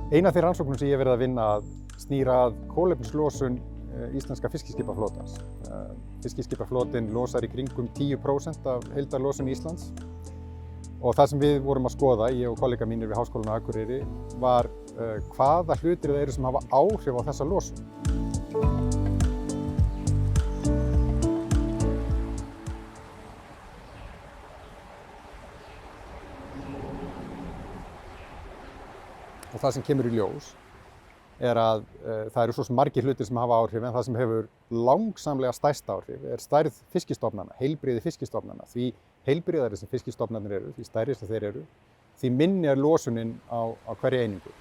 Ein af þeim rannsóknum sem ég hef verið að vinna að snýr að kolefnislosun íslenska fiskiskipaflotans. Fiskiskipaflotinn losar í kringum 10% af heildarlosun Íslands og það sem við vorum að skoða, ég og kollega mínir við Háskólann á Akureyri, var hvaða hlutir það eru sem hafa áhrif á þessa losun. Og það sem kemur í ljós að það eru svo sem margir hlutir sem hafa áhrif, en það sem hefur langsamlega stærsta áhrif stærð fiskistofnanna, heilbrigði fiskistofnanna. Því heilbrigðari sem fiskistofnarnir eru, því stærri sem þeir eru, því minni losunin á hverja einingu.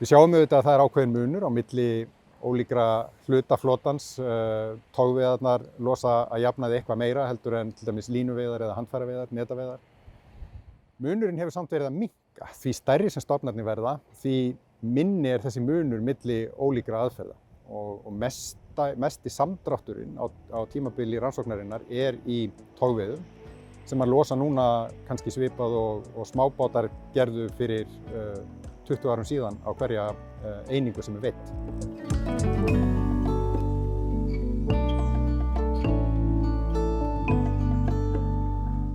Við sjáum auðvitað að það ákveðin munur á milli ólíkra hluta flotans. Togveiðarnar losa að jafnaði eitthvað meira heldur en til dæmis línuveiðar eða handfæraveiðar, netaveiðar. Munurinn hefur samt verið að minnka. Því stærri sem stofnarnir verða, því minni þessi munur milli ólíkra aðferða. Og mesti samdrátturinn á tímabili rannsóknarinnar í togveiðum, sem að losa núna kannski svipað og smábátar gerðu fyrir 20 árum síðan á hverja einingu sem veidd.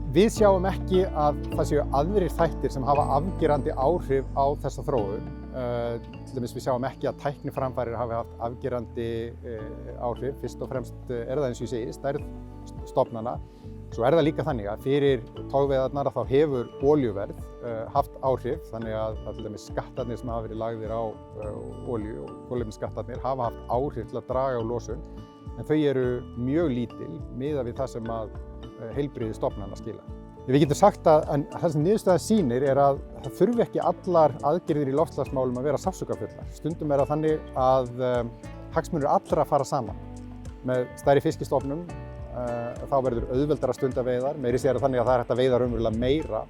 Við sjáum ekki að það séu aðrir þættir sem hafa afgerandi áhrif á þessa þróun. Til dæmis við sjáum ekki að tækniframfarir hafi haft afgerandi áhrif. Fyrst og fremst það eins og ég segi, stærð stofnanna. Svo það líka þannig að fyrir togveiðarnar þá hefur olíuverð haft áhrif, þannig að til dæmis skattarnir sem hafa verið lagðir á olíu og kolefnisskattarnir hafa haft áhrif til að draga á losun, en þau eru mjög lítil miðað við það sem að heilbrigði stofnanna skila. Við getum sagt að það sem niðurstaðan sýnir að það þurfi ekki allar aðgerðir í loftslagsmálum að vera sársaukafullar. Stundum það þannig að hagsmunir allra fara saman. Með stærri fiskistofnum þá verður auðveldara að stunda veiðar, meiri sér þannig að það hægt að veiða raunverulega meira.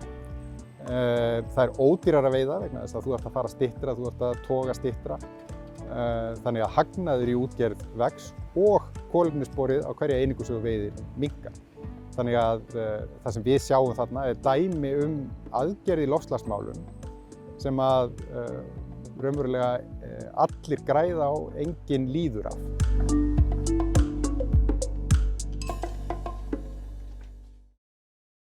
Það ódýrara að veiða vegna þess að þú ert að fara styttra, þú ert að toga styttra. Þannig að hagnaður í útgerð vex og kolefnissporið á hverja einingu sem þú veiðir minnkar. Þannig að það sem við sjáum þarna dæmi aðgerð í loftslagsmálum sem að raunverulega allir græða á, enginn líður af.